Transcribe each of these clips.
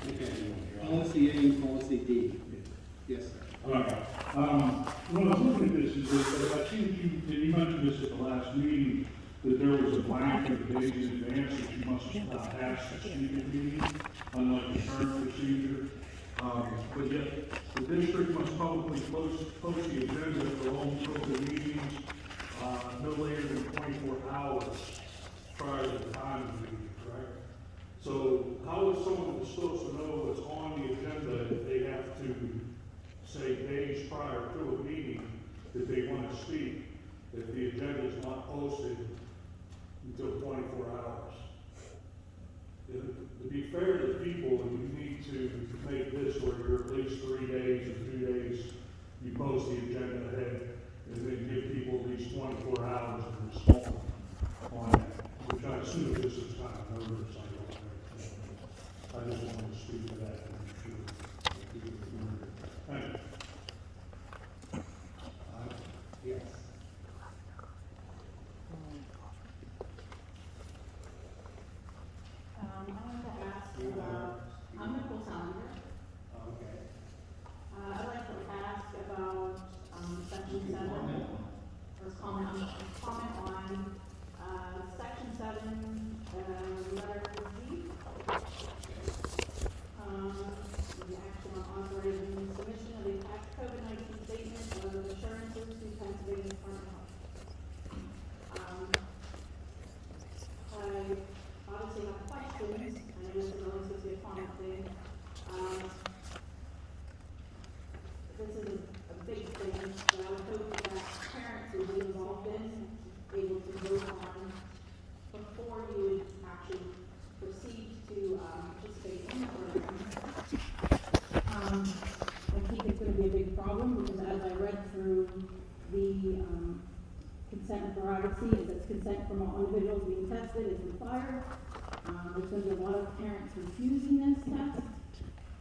Okay, policy A and policy D. Yes, sir. All right. When I was looking at this, I see that you mentioned this at the last meeting, that there was a blank of days in advance that you must ask to speak at meeting, unlike the current procedure. But yet, the district must publicly post the agenda for all open meetings, no later than 24 hours prior to the time of the meeting, correct? So how is someone supposed to know what's on the agenda if they have to say days prior to a meeting that they want to speak, if the agenda is not posted until 24 hours? To be fair to people, you need to make this where you're at least 3 days or 2 days, you post the agenda ahead, and then give people at least 24 hours to respond on that, which I assume this is kind of oversight on there. I just wanted to speak to that and make sure. Thank you. Yes. I wanted to ask about, I'm Nicole Salinger. Okay. I'd like to ask about, section 7. First comment on, section 7, letter D. The action on authorizing submission of a attached COVID-19 statement of assurances to Pennsylvania Department of Health. I obviously have questions. I know this is always supposed to be a comment thing. This is a big thing that I would hope that parents would be involved in, able to vote on before you would actually proceed to participate in the program. I think it's going to be a big problem because as I read through the consent for privacy, it says consent from all individuals being tested is required. There's going to be a lot of parents refusing this test.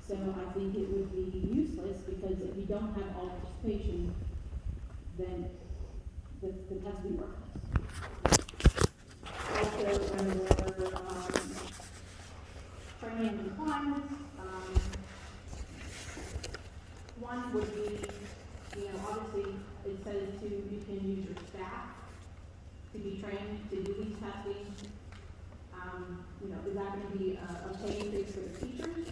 So I think it would be useless because if you don't have all participation, then the test will be worthless. Also, under training and requirements, one would be, obviously it says you can use your staff to be trained to do these testing. Is that going to be a pay increase for the teachers?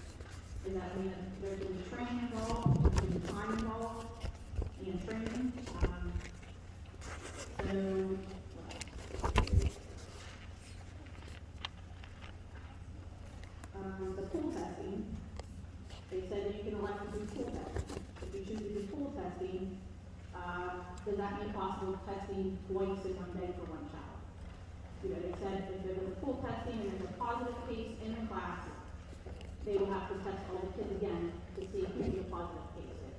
Is that mean that there's going to be training involved, there's going to be time involved in training? The pool testing, they said that you can elect to do pool testing. If you choose to do pool testing, does that make possible testing twice in one day for one child? They said if there was a pool testing and there's a positive case in the class, they will have to test all the kids again to see who the positive case is.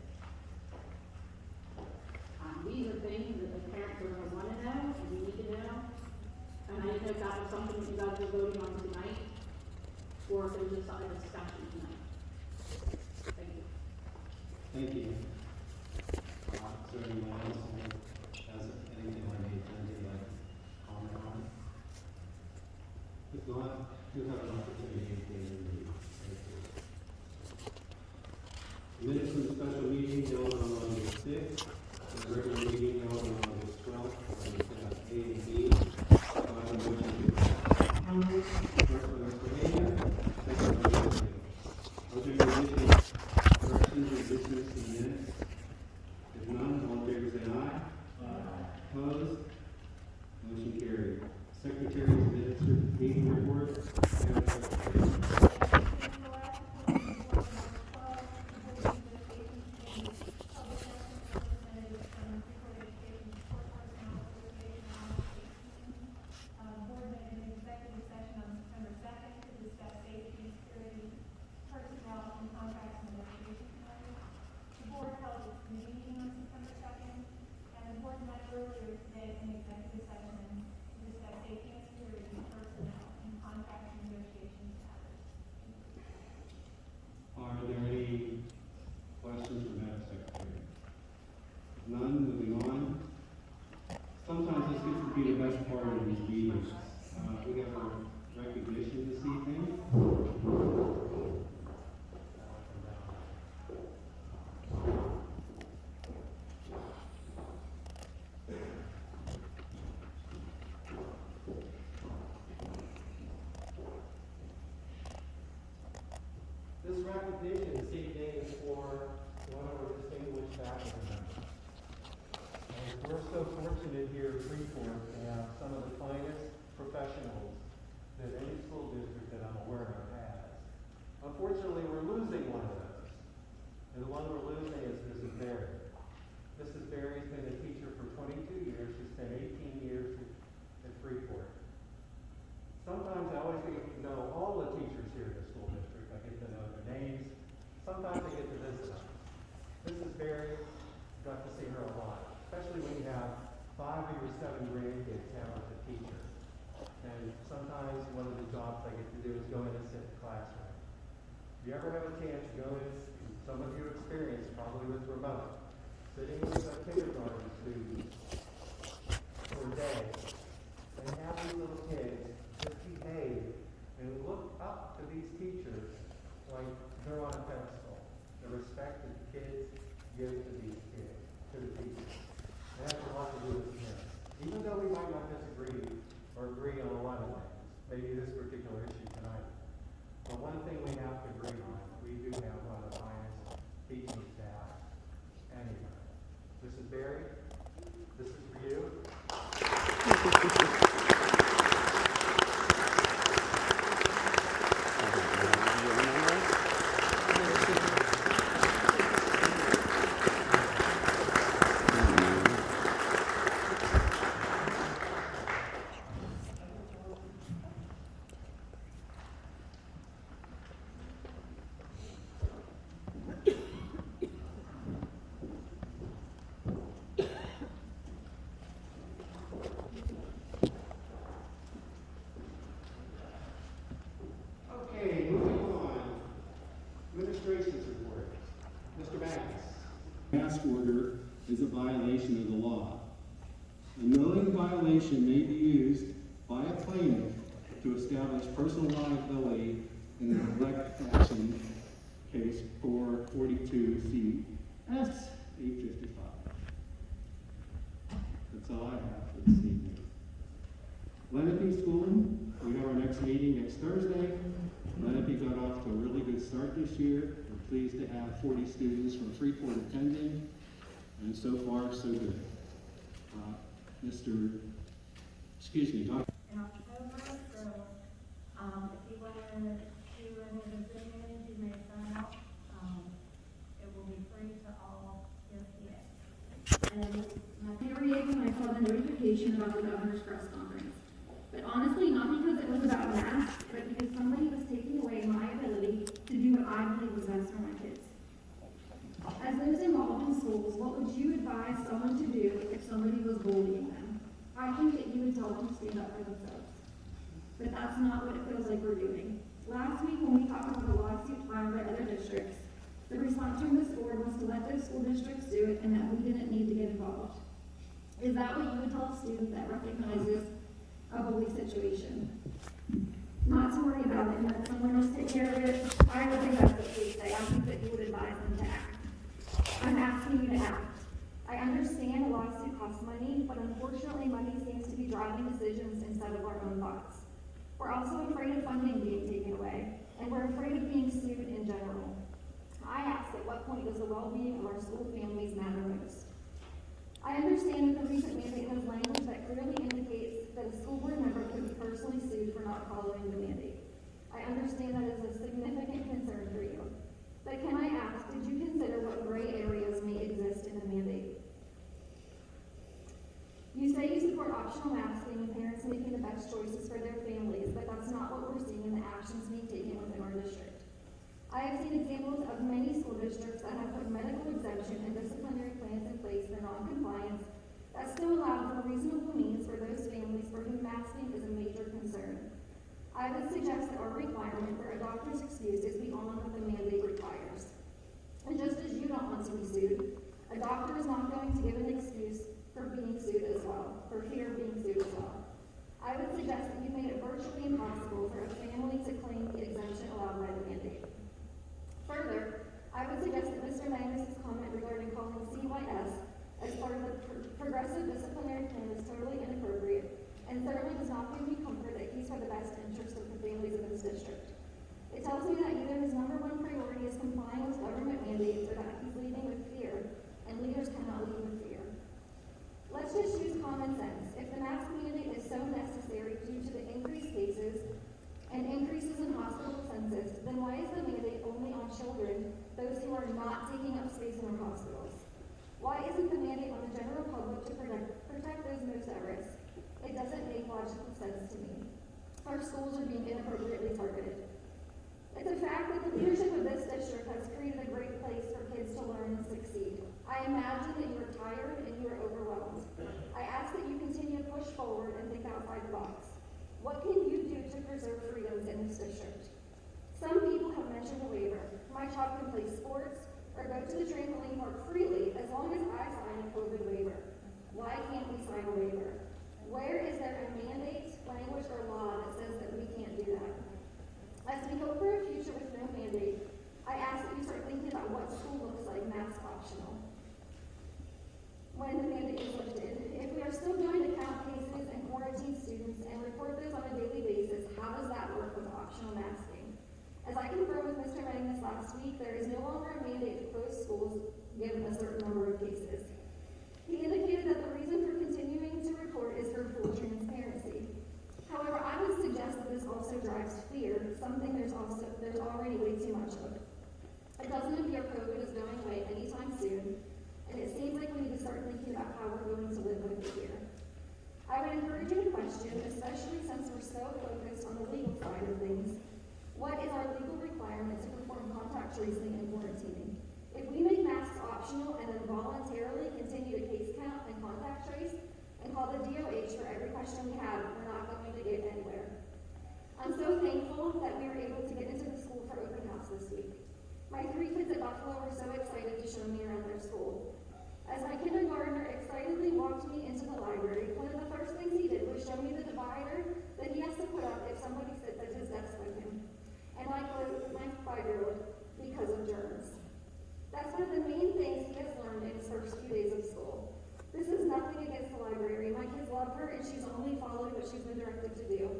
These are things that the parents are going to want to know and we need to know. And I didn't know if that was something that you guys were voting on tonight, or if it was just a discussion tonight. Thank you. Thank you. Is there anyone else who has anything on the agenda you'd like to comment on? If not, you have an opportunity to review. Minutes from the special meeting held on August 6th, and the regular meeting held on August 12th, on A and B. Motion to first by Mr. Hager, second by Mr. Hill. Are there any additional corrections or dismissed in the minutes? If none, all in favor say aye. Aye. Opposed? Motion carried. Secretary's administrative meeting report. Madam Secretary. This recognition is seeking for one of our distinguished faculty members. And we're so fortunate here at Freeport to have some of the finest professionals that any school district that I'm aware of has. Unfortunately, we're losing one of those. And the one we're losing is Mrs. Berry. Mrs. Berry's been a teacher for 22 years. She spent 18 years at Freeport. Sometimes I always get to know all the teachers here at the school district. I get to know their names. Sometimes I get to visit them. Mrs. Berry, got to see her a lot, especially when you have 5 of your 7 grandkids have as a teacher. And sometimes one of the jobs I get to do is go in and sit in the classroom. If you ever have a chance to go in, some of you experience probably with remote, sitting with a kindergarten student for a day, and have these little kids just behave and look up to these teachers like they're on a pedestal. The respect that the kids give to these kids, to the teachers. It has a lot to do with parents. Even though we might not disagree or agree on a lot of things, maybe this particular issue tonight, but one thing we have to agree on, we do have one of the finest teaching staff anywhere. Mrs. Berry, this is for you. Okay, moving on. Administration's report. Mr. Banks. Task order is a violation of the law. A knowing violation may be used by a plaintiff to establish personal liability in a neglect action case for 42 C.S. 855. That's all I have for this evening. Lenape School, we have our next meeting next Thursday. Lenape got off to a really good start this year. We're pleased to have 40 students from Freeport attending, and so far, so good. Dr. in October, so, if you want to do any of the Zoom meetings, you may sign up. It will be free to all ESPA. And period when I saw the notification about the governor's press conference. But honestly, not because it was about masks, but because somebody was taking away my ability to do what I believe was best for my kids. As those involved in schools, what would you advise someone to do if somebody was bullying them? I think that you would tell them to stand up for themselves. But that's not what it feels like we're doing. Last week when we talked about the lawsuit filed by other districts, the response from this board was to let those school districts do it and that we didn't need to get involved. Is that what you would tell a student that recognizes a bully situation? Not to worry about it and let someone else take care of it. I don't think that's what you would say. I think that you would advise them to act. I'm asking you to act. I understand a lawsuit costs money, but unfortunately money seems to be driving decisions instead of our own thoughts. We're also afraid of funding being taken away, and we're afraid of being sued in general. I ask, at what point does the well-being of our school families matter most? I understand that the recent mandate has language that clearly indicates that a school board member could be personally sued for not following the mandate. I understand that is a significant concern for you. But can I ask, did you consider what gray areas may exist in the mandate? You say you support optional masking and parents making the best choices for their families, but that's not what we're seeing in the actions being taken within our district. I have seen examples of many school districts that have put medical exemption and disciplinary plans in place for non-compliance that still allow for reasonable means for those families for whom masking is a major concern. I would suggest that our requirement for a doctor's excuse is beyond what the mandate requires. And just as you don't want to be sued, a doctor is not going to give an excuse for being sued as well, for fear of being sued as well. I would suggest that you made it virtually impossible for a family to claim the exemption allowed by the mandate. Further, I would suggest that Mr. Magnus's comment regarding calling CYS as part of the progressive disciplinary plan is totally inappropriate and certainly does not give me comfort that he's for the best interest of the families of this district. It tells me that either his #1 are not taking up space in our hospitals? Why isn't the mandate on the general public to protect those most at risk? It doesn't make logical sense to me. Our schools are being inappropriately targeted. It's a fact that the leadership of this district has created a great place for kids to learn and succeed. I imagine that you are tired and you are overwhelmed. I ask that you continue to push forward and think outside the box. What can you do to preserve freedoms in this district? Some people have mentioned a waiver. My child can play sports or go to the trampoline park freely as long as I sign a COVID waiver. Why can't we sign a waiver? Where is there a mandate, language, or law that says that we can't do that? As we hope for a future with no mandate, I ask that you start thinking about what school looks like mask optional when the mandate is lifted. If we are still going to count cases and quarantine students and report those on a daily basis, how does that work with optional masking? As I confirmed with Mr. Manning this last week, there is no longer a mandate to close schools given a certain number of cases. He indicated that the reason for continuing to report is for full transparency. However, I would suggest that this also drives fear, something there's already way too much of. It doesn't appear COVID is going away anytime soon, and it seems like we need to start thinking about how we're going to live with it here. I would encourage you to question, especially since we're so focused on the legal side of things, what is our legal requirement to perform contact tracing and quarantining? If we make masks optional and then voluntarily continue to case count and contact trace, and call the DOH for every question we have, we're not going to get anywhere. I'm so thankful that we were able to get into the school for open house this week. My 3 kids at Buffalo were so excited to show me around their school. As my kindergartner excitedly walked me into the library, one of the first things he did was show me the divider that he has to put up if somebody sits at his desk with him. And I closed with my 5-year-old because of germs. That's one of the main things he has learned in his first few days of school. This is nothing against the library. My kids love her and she's only followed what she's been directed to do.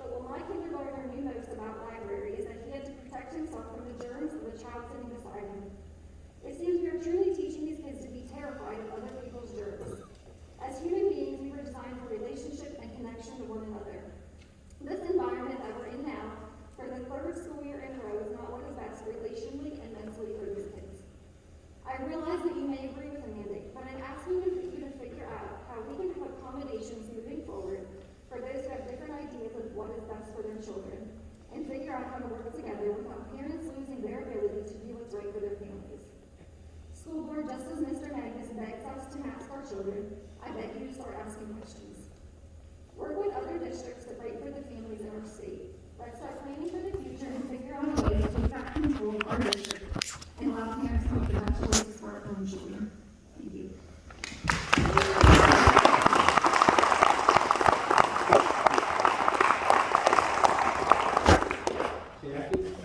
But what my kindergartner knew most about library is that he had to protect himself from the germs of the child sitting beside him. It seems we are truly teaching these kids to be terrified of other people's germs. As human beings, we were designed for relationship and connection to one another. This environment that we're in now, for the 3rd school year in a row, is not what is best relationally and mentally for these kids. I realize that you may agree with the mandate, but I'm asking you to figure out how we can have accommodations moving forward for those who have different ideas of what is best for their children, and figure out how to work together without parents losing their ability to do what's right for their families. School board, just as Mr. Magnus begs us to mask our children, I beg you to start asking questions. Work with other districts that fight for the families in our state. Let's start planning for the future and figure out a way to take back control of our district and allow parents to make the best choices for our own children. Thank you. Jackie?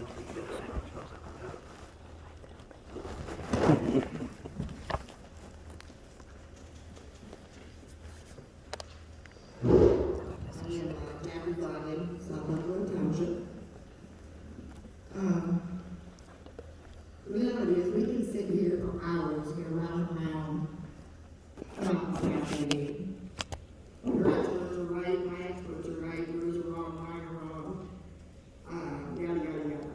Jackie Godwin, South Buffalo Township. Reality is we can sit here for hours, get around and around, about the mandate. Your experts are right, my experts are right, yours are wrong, mine are wrong, yada, yada, yada.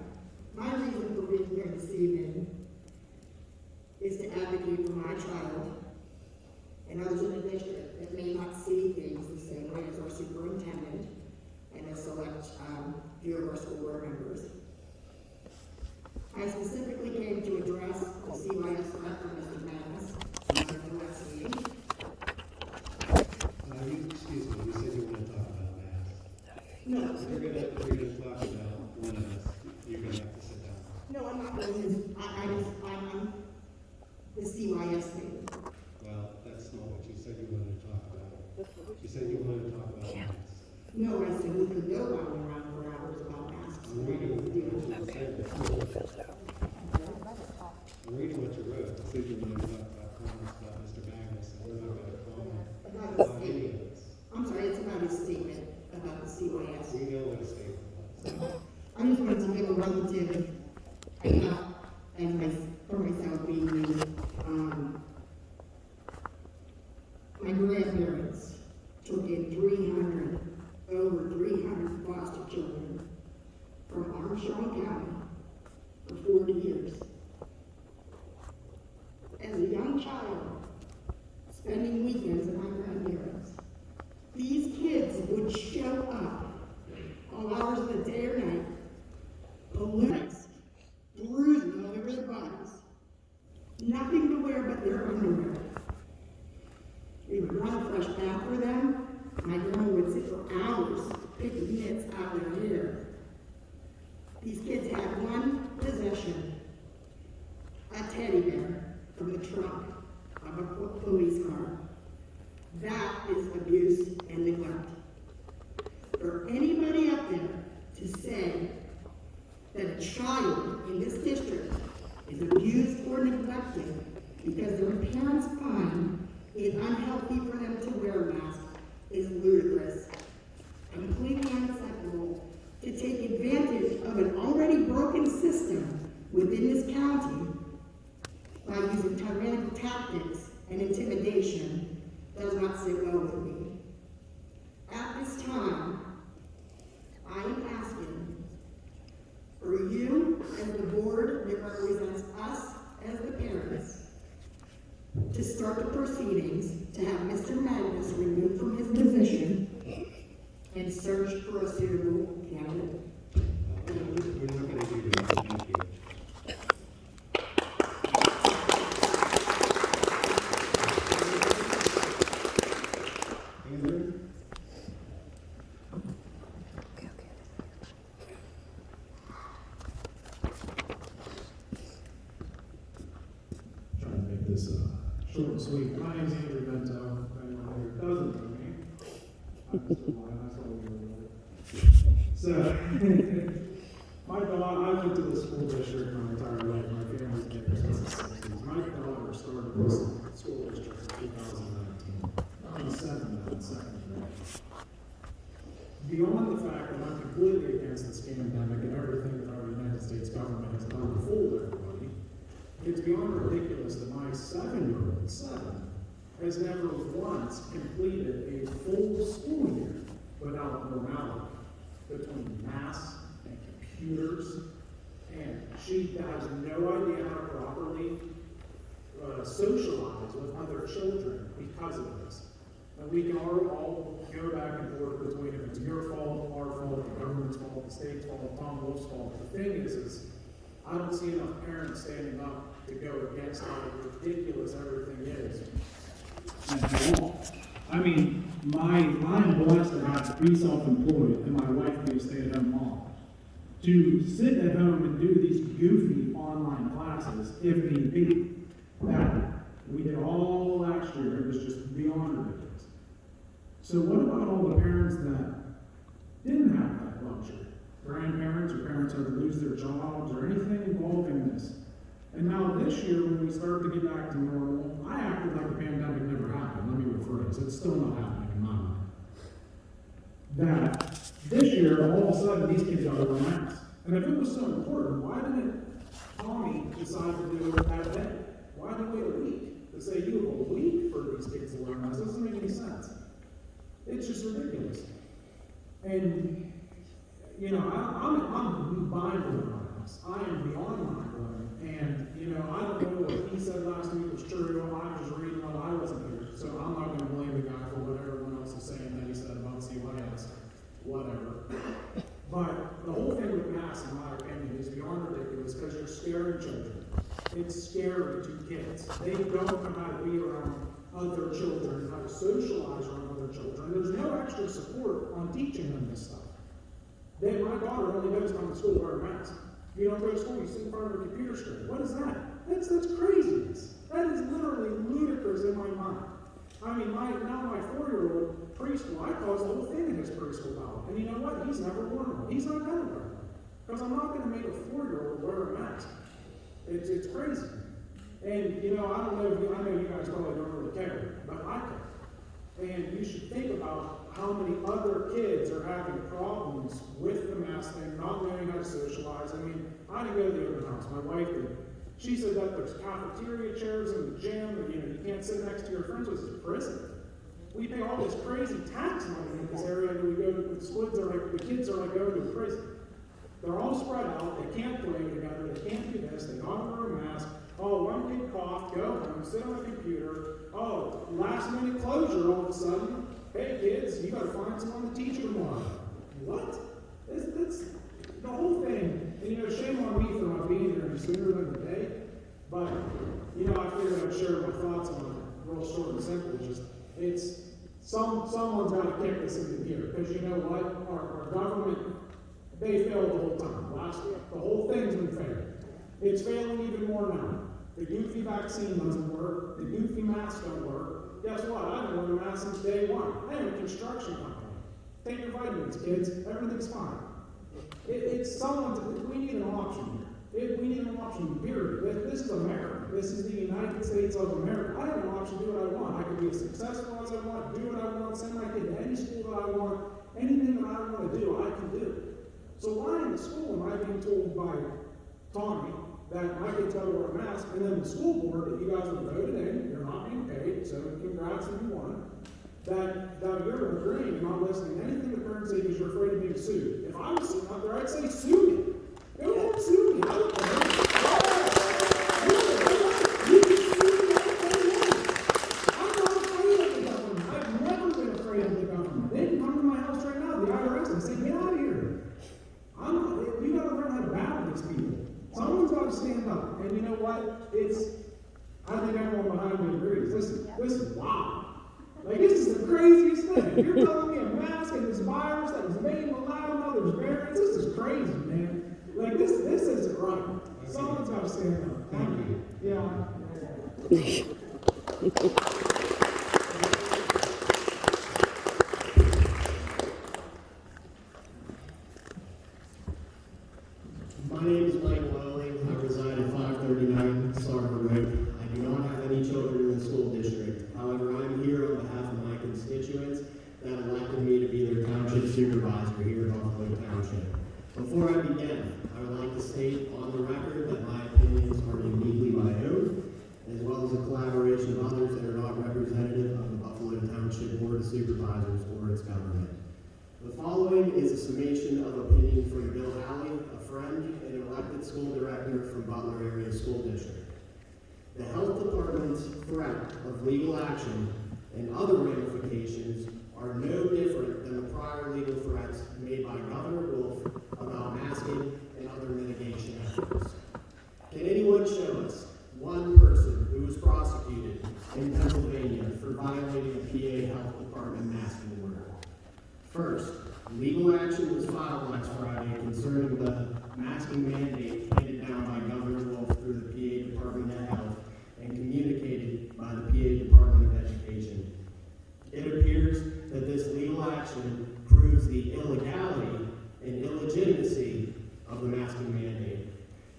My reason for being here this evening is to advocate for my child and others in the district that may not see things the same way as our superintendent and a select few of our school board members. I specifically came to address the CYS threat from Mr. Magnus in the last meeting. Excuse me, you said you want to talk about masks. No, If you're gonna talk about one of us, you're gonna have to sit down. no, I'm not going to, I'm on the CYS thing. Well, that's not what you said you wanted to talk about. You said you wanted to talk about masks. No, I said we could go on and on for hours about masks. I'm reading what you said. I'm reading what you wrote. You said you wanted to talk about comments about Mr. Magnus, and we're not gonna comment About about his any statement. of this. I'm sorry, it's about his statement about the CYS. We know what a statement was. I just wanted to give a relative account as for myself being new. My grandparents took in over 300 foster children from Armstrong County for 40 years. bodies. Nothing to wear but their underwear. We would run a fresh bath for them. My girl would sit for hours picking nits out of their hair. These kids had one possession, a teddy bear from the trunk of a police car. That is abuse and neglect. For anybody up there to say that a child in this district is abused or neglected because their parents find it unhealthy for them to wear a mask is ludicrous. Completely unacceptable to take advantage of an already broken system within this county by using tyrannical tactics and intimidation does not sit well with me. At this time, I am asking for you as the board that represents us as the parents to start the proceedings to have Mr. Magnus removed from his position and search for a suitable candidate. We're not going to do that. Thank you. Andrew? Trying to make this short and sweet. My name's Andrew Bento. If anyone here doesn't know me, I'm Mr. Wine. That's all we know. So, my daughter, I went to the school district my entire life. My family's been there since the 60s. My daughter started this school district in 2019. I'm 7 now, in second grade. Beyond the fact that I'm completely against this pandemic and everything that our United States government has done to fool everybody, it's beyond ridiculous that my 7-year-old, 7, has never once completed a full school year without normality between masks and computers, and she has no idea how to properly socialize with other children because of this. And we can all go back and forth between if it's your fault, our fault, the government's fault, the state's fault, Tom Wolf's fault. The thing is I don't see enough parents standing up to go against how ridiculous everything is. And wrong. I mean, I'm blessed to be self-employed and my wife be a stay-at-home mom. To sit at home and do these goofy online classes, if need be, that we did all last year, it was just beyond ridiculous. So what about all the parents that didn't have that luxury? Grandparents or parents had to lose their jobs or anything involving this. And now this year, when we start to get back to normal, I acted like the pandemic never happened. Let me rephrase. It's still not happening in my mind. That this year, all of a sudden, these kids got to wear masks. And if it was so important, why didn't Tommy decide to do it that day? Why did he wait a week to say you have a week for these kids to wear masks? It doesn't make any sense. It's just ridiculous. And you know, I'm mind-blown by this. I am beyond mind-blown. And, you know, I don't know what he said last week was true. I'm just reading what I wasn't here. So I'm not going to blame the guy for what everyone else is saying that he said about CYS. Whatever. But the whole thing with masks, in my opinion, is beyond ridiculous because you're scaring children. It's scary to kids. They don't know how to be around other children, how to socialize around other children. There's no extra support on teaching them this stuff. Then my daughter only goes down to school wearing a mask. You don't go to school, you sit in front of a computer screen. What is that? That's craziness. That is literally ludicrous in my mind. I mean, my 4-year-old preschool, I caused the whole thing in his preschool now. And you know what? He's never worn one. He's not going to wear one. Because I'm not going to make a 4-year-old wear a mask. It's crazy. And, you know, I know you guys probably don't really care, but I care. And you should think about how many other kids are having problems with the mask thing, not knowing how to socialize. I mean, I didn't go to the open house. My wife did. She said that there's cafeteria chairs in the gym, and you can't sit next to your friends. It's a prison. We pay all this crazy tax money in this area, and we go to the kids are like going to prison. They're all spread out. They can't play together. They can't do this. They don't wear a mask. Oh, one kid coughed, go home, sit on a computer. Oh, last minute closure all of a sudden. Hey kids, you gotta find someone to teach you tomorrow. What? That's the whole thing. And you know, shame on me for not being here any sooner than the day. But, you know, I figured I'd share my thoughts on it, real short and simple. It's someone's got to kick this into gear, because you know what? Our government, they failed the whole time. The whole thing's been failing. It's failing even more now. The goofy vaccine doesn't work. The goofy masks don't work. Guess what? I've been wearing a mask since day one. I am a construction company. Take your vitamins, kids. Everything's fine. We need an option here. We need an option, period. This is America. This is the United States of America. I have an option to do what I want. I can be as successful as I want, do what I want, send my kid to any school that I want. Anything that I want to do, I can do. So why in the school am I being told by Tommy that my kids got to wear a mask, and then the school board that you guys have voted in, you're not being paid, so congrats if you won, that you're agreeing and not listening to anything the parents say because you're afraid of being sued. If I was sitting out there, I'd say sue me. Go ahead and sue me. I don't care. You can sue me anything you want. I'm not afraid of the government. I've never been afraid of the government. They can come to my house right now, the IRS, and say, get out of here. You gotta learn how to battle these people. Someone's got to stand up. And you know what? I think everyone behind me agrees. Listen, wow. Like, this is the craziest thing. You're telling me a mask and this virus that was made in the lab and others variants, this is crazy, man. Like, this isn't right. Someone's got to stand up. Thank you. Yeah. My name is Mike Welling. I reside at 539 Sarver Road. I do not have any children in the school district. However, I'm here on behalf of my constituents that elected me to be their township supervisor here in Buffalo Township. Before I begin, I would like to state on the record that my opinions are uniquely my own, as well as a collaboration of others that are not representative of the Buffalo Township Board of Supervisors or its government. The following is a summation of opinion from Bill Halley, a friend and an elected school director from Butler Area School District. The Health Department's threat of legal action and other ramifications are no different than the prior legal threats made by Governor Wolf about masking and other mitigation efforts. Can anyone show us one person who was prosecuted in Pennsylvania for violating a PA Health Department masking order? First, legal action was filed last Friday concerning the masking mandate handed down by Governor Wolf through the PA Department of Health and communicated by the PA Department of Education. It appears that this legal action proves the illegality and illegitimacy of the masking mandate.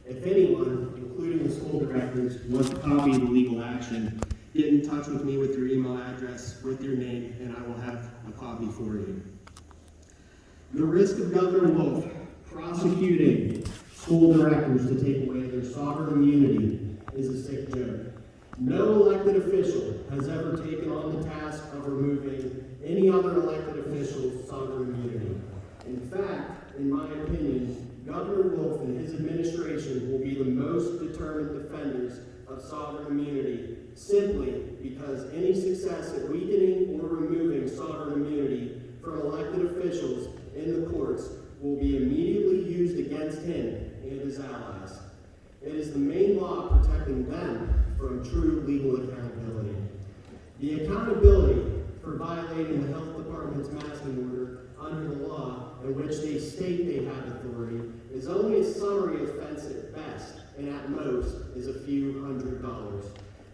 If anyone, including the school directors, wants to copy the legal action, get in touch with me with your email address, with your name, and I will have a copy for you. The risk of Governor Wolf prosecuting school directors to take away their sovereign immunity is a sick joke. No elected official has ever taken on the task of removing any other elected official's sovereign immunity. In fact, in my opinion, Governor Wolf and his administration will be the most determined defenders of sovereign immunity simply because any success at weakening or removing sovereign immunity from elected officials in the courts will be immediately used against him and his allies. It is the main law protecting them from true legal accountability. The accountability for violating the health department's masking order under the law in which they state they have authority is only a summary offense at best, and at most is a few $100s.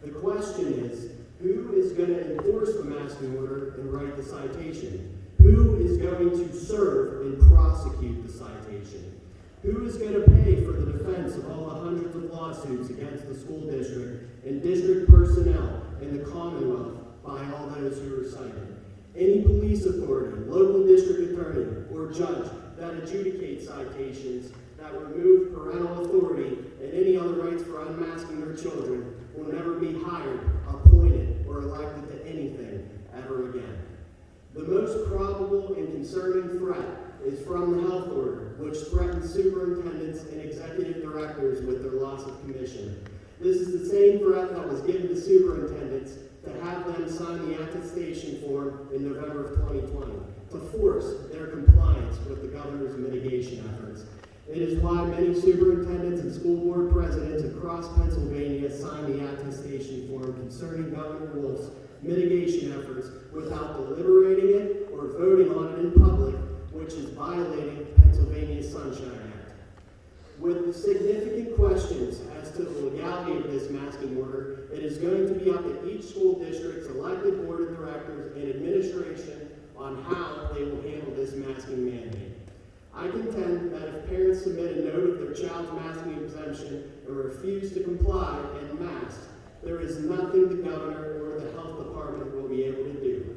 The question is, who is going to enforce the masking order and write the citation? Who is going to serve and prosecute the citation? Who is going to pay for the defense of all the hundreds of lawsuits against the school district and district personnel in the Commonwealth by all those who are cited? Any police authority, local district attorney, or judge that adjudicates citations that remove parental authority and any other rights for unmasking their children will never be hired, appointed, or elected to anything ever again. The most probable and concerning threat is from the health order, which threatens superintendents and executive directors with their loss of commission. This is the same threat that was given to superintendents to have them sign the attestation form in November of 2020 to force their compliance with the governor's mitigation efforts. It is why many superintendents and school board presidents across Pennsylvania attestation form concerning Governor Wolf's mitigation efforts without deliberating it or voting on it in public, which is violating Pennsylvania's Sunshine Act. With the significant questions as to the legality of this masking order, it is going to be up to each school district's elected board of directors and administration on how they will handle this masking mandate. I contend that if parents submit a note of their child's masking exemption and refuse to comply and mask, there is nothing the governor or the health department will be able to do.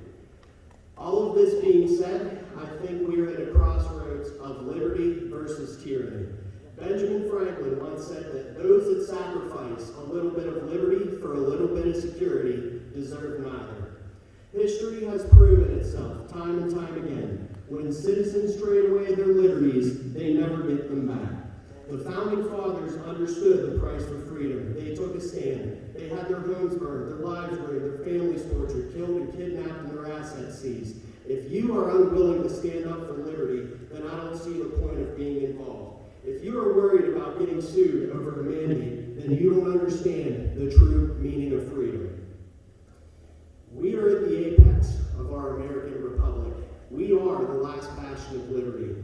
All of this being said, I think we are at a crossroads of liberty versus tyranny. Benjamin Franklin once said that those that sacrifice a little bit of liberty for a little bit of security deserve neither. History has proven itself time and time again. When citizens trade away their liberties, they never get them back. The founding fathers understood the price for freedom. They took a stand. They had their homes burned, their lives ruined, their families tortured, killed and kidnapped, and their assets seized. If you are unwilling to stand up for liberty, then I don't see the point of being involved. If you are worried about getting sued over a mandate, then you don't understand the true meaning of freedom. We are at the apex of our American republic. We are the last bastion of liberty.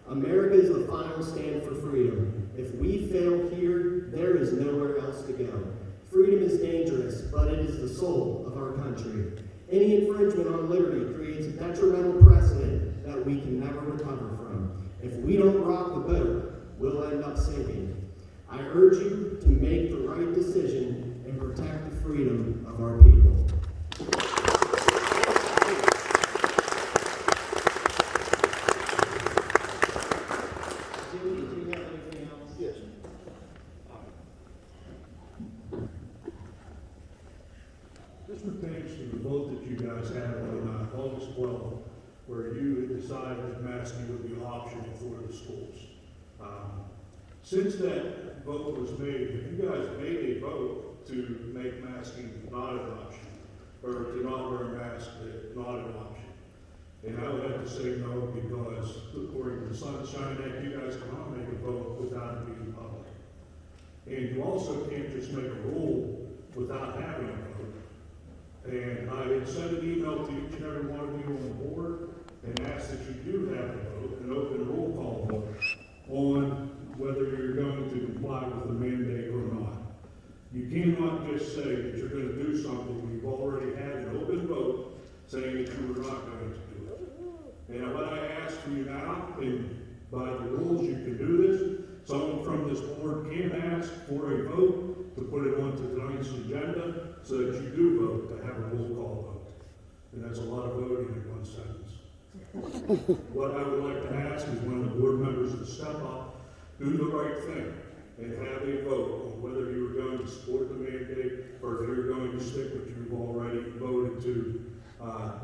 America is the final stand for freedom. If we fail here, there is nowhere else to go. Freedom is dangerous, but it is the soul of our country. Any infringement on liberty creates a detrimental precedent that we can never recover from. If we don't rock the boat, we'll end up sinking. I urge you to make the right decision and protect the freedom of our people. Jimmy, do you have anything else? Yes. This pertains to the vote that you guys had on August 12th, where you had decided that masking would be optional for the schools. Since that vote was made, you guys made a vote to make masking not an option, or to not wear a mask not an option. And I would have to say no, because according to the Sunshine Act, you guys cannot make a vote without it being public. And you also can't just make a rule without having a vote. And I had sent an email to each and every one of you on the board and asked that you do have a vote, an open roll call vote, on whether you're going to comply with the mandate or not. You cannot just say that you're going to do something when you've already had an open vote saying that you were not going to do it. And what I ask for you now, and by the rules you can do this, someone from this board can ask for a vote to put it onto tonight's agenda so that you do vote to have a roll call vote. And that's a lot of voting in one sentence. What I would like to ask is one of the board members to step up, do the right thing, and have a vote on whether you are going to support the mandate or if you're going to stick with what you've already voted to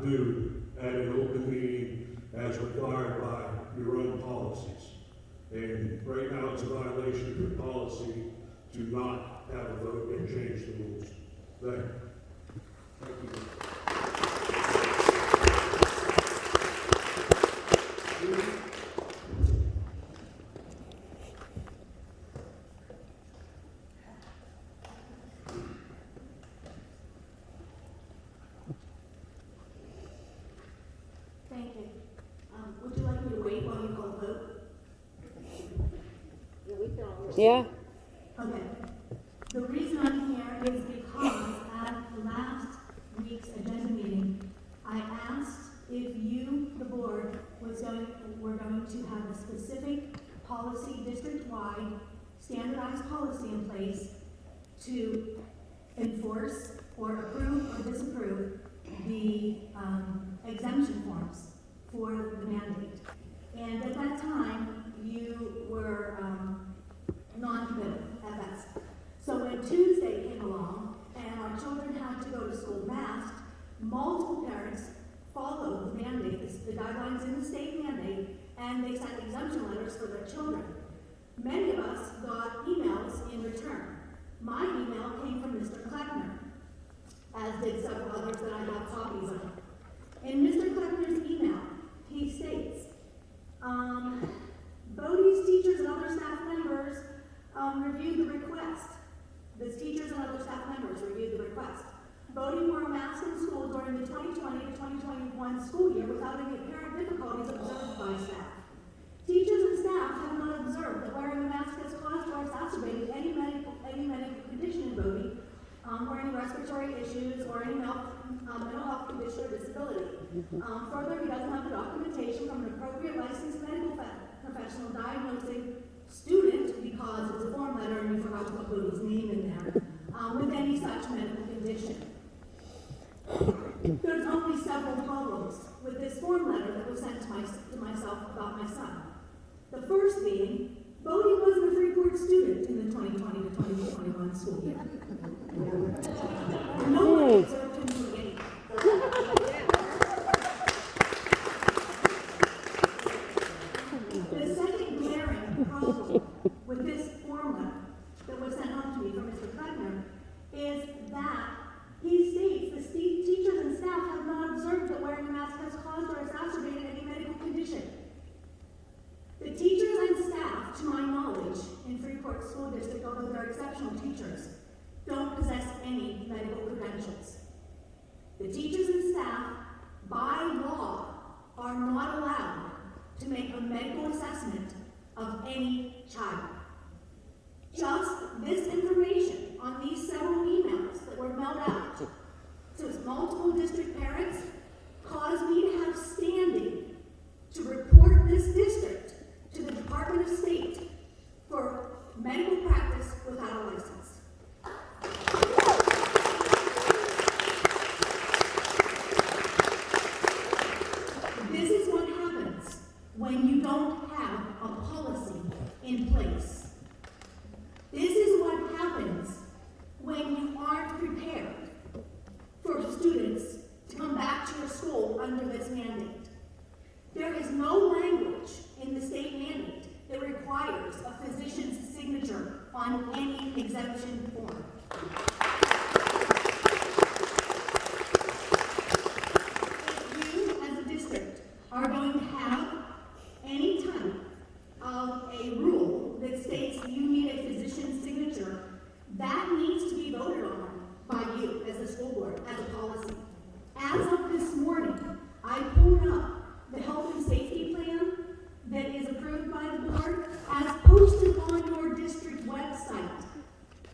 do at an open meeting as required by your own policies. And right now it's a violation of your policy to not have a vote and change the rules. Thank you. Thank you. Thank you. Would you like me to wait while you call the vote? Yeah. Okay. The reason I'm here is because at last week's agenda meeting, I asked if you, the board, were going to have a specific policy, district-wide, standardized policy in place to enforce or approve or disapprove the exemption forms for the mandate. And at that time, you were non-committal at best. So when Tuesday came along and our children had to go to school masked, multiple parents followed the mandate, the guidelines in the state mandate, and they sent exemption letters for their children. Many of us got emails in return. My email came from Mr. Kleckner, as did several others that I have copies of. In Mr. Kleckner's email, he states, Bodie's teachers and other staff members reviewed the request. The teachers and other staff members reviewed 2020-2021 school year without any apparent difficulties observed by staff. Teachers and staff have not observed that wearing a mask has caused or exacerbated any medical condition in Bodie, or any respiratory issues, or any mental health condition or disability. Further, he doesn't have the documentation from an appropriate licensed medical professional diagnosing student, because it's a form letter and you forgot to put Bodie's name in there, with any such medical condition. There's only several problems with this form letter that was sent to myself about my son. The first being, Bodie wasn't a Freeport student in the 2020 to 2021 school year. No one observed him doing anything. The second glaring problem with this form letter that was sent home to me from Mr. Kretner is that he states the teachers and staff have not observed that wearing a mask has caused or exacerbated any medical condition. The teachers and staff, to my knowledge, in Freeport School District, although they're exceptional teachers, don't possess any medical credentials. The teachers and staff, by law, are not allowed to make a medical assessment of any child. Just this information on these several emails that were mailed out to multiple district parents caused me to have standing to report this district to the Department of State for medical practice without a license. This is what happens when you don't have a policy in place. This is what happens when you aren't prepared for students to come back to your school under this mandate. There is no language in the state mandate that requires a physician's signature on any exemption form. If you, as a district, are going to have any type of a rule that states that you need a physician's signature, that needs to be voted on by you as a school board, as a policy. As of this morning, I pulled up the health and safety plan that is approved by the board as posted on your district website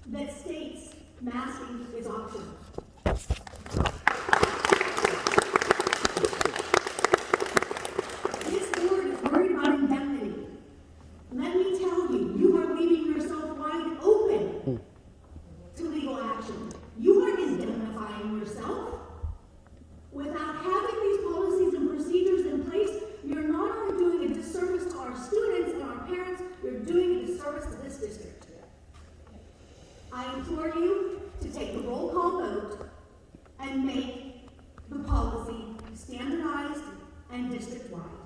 that states masking is optional. This board is worried about indemnity. Let me tell you, you are leaving yourself wide open to legal action. You aren't indemnifying yourself. Without having these policies and procedures in place, you're not only doing a disservice to our students and our parents, you're doing a disservice to this district. I implore you to take the roll call vote and make the policy standardized and district-wide.